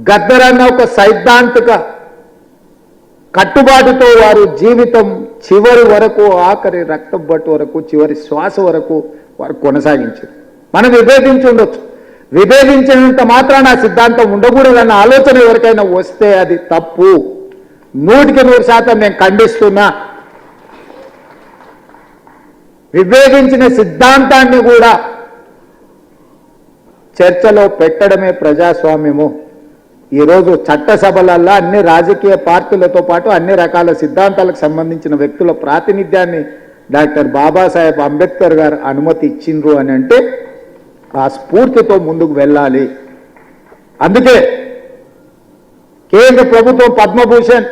గద్దరన్న ఒక సైద్ధాంతిక కట్టుబాటుతో వారు జీవితం చివరి వరకు, ఆఖరి రక్తం బట్టు వరకు, చివరి శ్వాస వరకు వారు కొనసాగించారు. మనం విభేదించి ఉండొచ్చు, విభేదించినంత మాత్రాన ఆ సిద్ధాంతం ఉండకూడదన్న ఆలోచన ఎవరికైనా వస్తే అది తప్పు. 100% నేను ఖండిస్తున్నా. విభేదించిన సిద్ధాంతాన్ని కూడా చర్చలో పెట్టడమే ప్రజాస్వామ్యము. ఈరోజు చట్టసభలల్లో అన్ని రాజకీయ పార్టీలతో పాటు అన్ని రకాల సిద్ధాంతాలకు సంబంధించిన వ్యక్తుల ప్రాతినిధ్యాన్ని డాక్టర్ బాబాసాహెబ్ అంబేద్కర్ గారు అనుమతి ఇచ్చిండ్రు అని అంటే ఆ స్ఫూర్తితో ముందుకు వెళ్ళాలి. అందుకే కేంద్ర ప్రభుత్వం పద్మభూషణ్,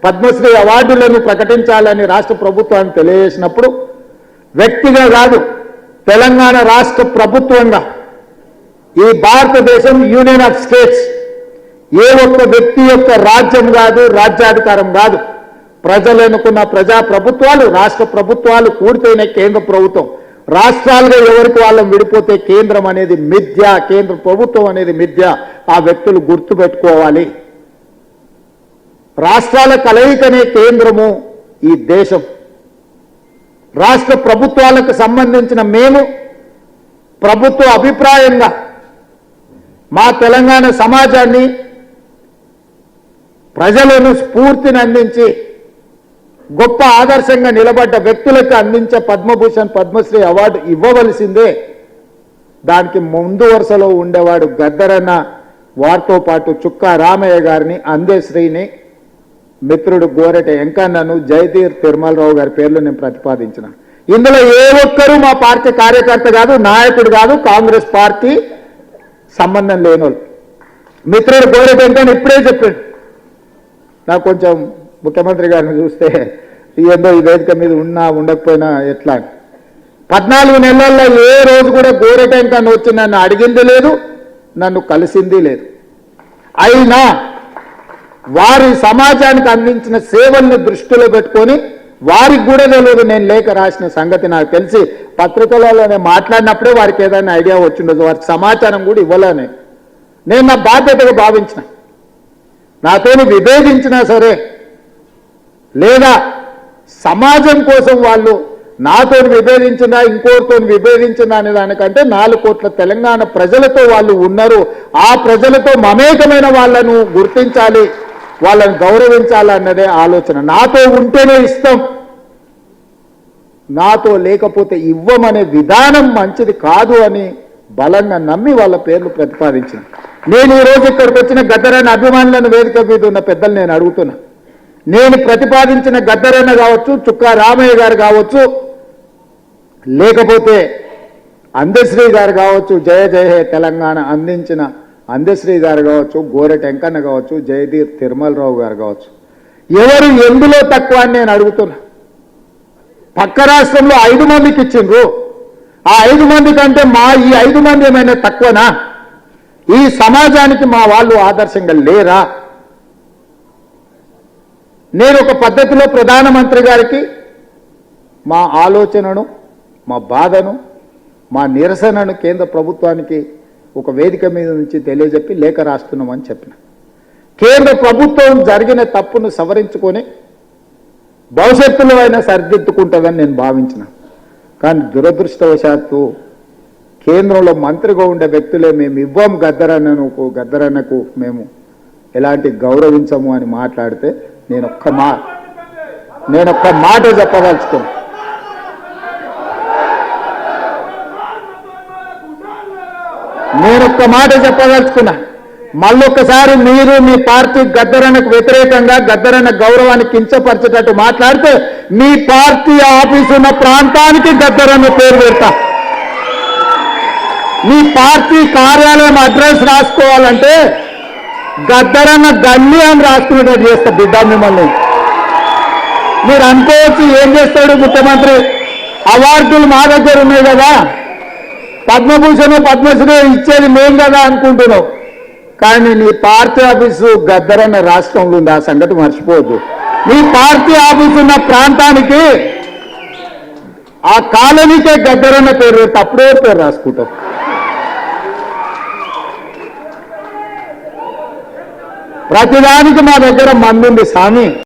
పద్మశ్రీ అవార్డులను ప్రకటించాలని రాష్ట్ర ప్రభుత్వాన్ని తెలియజేసినప్పుడు వ్యక్తిగా కాదు, తెలంగాణ రాష్ట్ర ప్రభుత్వంగా ఈ భారతదేశం యూనియన్ ఆఫ్ స్టేట్స్ ఏ ఒక్క వ్యక్తి యొక్క రాజ్యం కాదు, రాజ్యాధికారం కాదు. ప్రజలు ఎన్నుకున్న ప్రజా ప్రభుత్వాలు, రాష్ట్ర ప్రభుత్వాలు కూడితేనే కేంద్ర ప్రభుత్వం. రాష్ట్రాలుగా ఎవరికి వాళ్ళం విడిపోతే కేంద్రం అనేది మిథ్య, కేంద్ర ప్రభుత్వం అనేది మిథ్య. ఆ వ్యక్తులు గుర్తుపెట్టుకోవాలి. రాష్ట్రాల కలయికనే కేంద్రము ఈ దేశం. రాష్ట్ర ప్రభుత్వాలకు సంబంధించిన మేము ప్రభుత్వ అభిప్రాయంగా మా తెలంగాణ సమాజాన్ని, ప్రజలను స్ఫూర్తిని అందించి గొప్ప ఆదర్శంగా నిలబడ్డ వ్యక్తులకు అందించే పద్మభూషణ్, పద్మశ్రీ అవార్డు ఇవ్వవలసిందే. దానికి ముందు వరుసలో ఉండేవాడు గద్దరన్న. వారితో పాటు చుక్కా రామయ్య గారిని, అందశ్రీని, మిత్రుడు గోరెట వెంకన్నను, జయతీర్ తిరుమలరావు గారి పేర్లు నేను ప్రతిపాదించిన. ఇందులో ఏ ఒక్కరూ మా పార్టీ కార్యకర్త కాదు, నాయకుడు కాదు, కాంగ్రెస్ పార్టీ సంబంధం లేనోళ్ళు. మిత్రుడు గోరెట వెంకన్న ఇప్పుడే చెప్పాడు. నాకు కొంచెం ముఖ్యమంత్రి గారిని చూస్తే ఏందో ఈ వేదిక మీద ఉన్నా ఉండకపోయినా ఎట్లా. 14 నెలల్లో ఏ రోజు కూడా గోరెట వెంకన్న వచ్చి నన్ను అడిగింది లేదు, నన్ను కలిసింది లేదు. అయినా వారి సమాజానికి అందించిన సేవల్ని దృష్టిలో పెట్టుకొని వారికి కూడా తెలియదు నేను లేఖ రాసిన సంగతి నాకు తెలిసి పత్రికలలోనే మాట్లాడినప్పుడే వారికి ఏదైనా ఐడియా వచ్చిండదు. వారికి సమాచారం కూడా ఇవ్వలేనే. నేను నా బాధ్యతగా భావించిన. నాతోని విభేదించినా సరే, లేదా సమాజం కోసం వాళ్ళు నాతో విభేదించినా ఇంకోటితో విభేదించినా అనే దానికంటే 4 కోట్ల తెలంగాణ ప్రజలతో వాళ్ళు ఉన్నారు. ఆ ప్రజలతో మమేకమైన వాళ్ళను గుర్తించాలి, వాళ్ళని గౌరవించాలన్నదే ఆలోచన. నాతో ఉంటేనే ఇస్తాం, నాతో లేకపోతే ఇవ్వమనే విధానం మంచిది కాదు అని బలంగా నమ్మి వాళ్ళ పేర్లు ప్రతిపాదించిన. నేను ఈరోజు ఇక్కడికి వచ్చిన గద్దరన్న అభిమానులను వేదిక మీద ఉన్న పెద్దలు నేను అడుగుతున్నా. నేను ప్రతిపాదించిన గద్దరన్న కావచ్చు, చుక్కా రామయ్య గారు కావచ్చు, లేకపోతే అందశ్రీ గారు కావచ్చు, జయ జయ హే తెలంగాణ అందించిన అందశ్రీ గారు కావచ్చు, గోరెట వెంకన్న కావచ్చు, జయదీర్ తిరుమలరావు గారు కావచ్చు, ఎవరు ఎందులో తక్కువ అని నేను అడుగుతున్నా. పక్క రాష్ట్రంలో 5 మందికి ఇచ్చిండ్రు. ఆ 5 మంది కంటే మా ఈ 5 మంది ఏమైనా తక్కువనా? ఈ సమాజానికి మా వాళ్ళు ఆదర్శంగా లేరా? నేను ఒక పద్ధతిలో ప్రధానమంత్రి గారికి మా ఆలోచనను, మా బాధను, మా నిరసనను కేంద్ర ప్రభుత్వానికి ఒక వేదిక మీద నుంచి తెలియజెప్పి లేఖ రాస్తున్నామని చెప్పిన. కేంద్ర ప్రభుత్వం జరిగిన తప్పును సవరించుకొని భవిష్యత్తులో అయినా సరిదిద్దుకుంటుందని నేను భావించిన. కానీ దురదృష్టవశాత్తు కేంద్రంలో మంత్రిగా ఉండే వ్యక్తులే మేము ఇవ్వం గద్దరన్నకు మేము ఎలాంటి గౌరవించము అని మాట్లాడితే నేను ఒక్క మాట చెప్పదలుచుకున్నాను. మళ్ళొక్కసారి మీరు మీ పార్టీ గద్దరన్నకు వ్యతిరేకంగా, గద్దరన్న గౌరవాన్ని కించపరిచేటట్టు మాట్లాడితే మీ పార్టీ ఆఫీసు ఉన్న ప్రాంతానికి గద్దరన్న పేరు పెడతా. మీ పార్టీ కార్యాలయం అడ్రస్ రాసుకోవాలంటే గద్దరన్న గల్లి అని రాసుకునేటట్టు చేస్తా బిడ్డ మిమ్మల్ని. మీరు అనుకోవచ్చు ఏం చేస్తాడు ముఖ్యమంత్రి, అవార్డులు మా దగ్గర ఉన్నాయి కదా, పద్మభూషణ్ పద్మశ్రీ ఇచ్చేది మేం కదా అనుకుంటున్నావు. కానీ నీ పార్టీ ఆఫీసు గద్దరన్న రాష్ట్రంలో ఉంది, ఆ సంగతి మర్చిపోవద్దు. నీ పార్టీ ఆఫీసు ఉన్న ప్రాంతానికి, ఆ కాలనీకే గద్దరన్న పేరు పెడితే అప్పుడే పేరు రాసుకుంటావు. ప్రతిదానికి మా దగ్గర మందుంది స్వామి.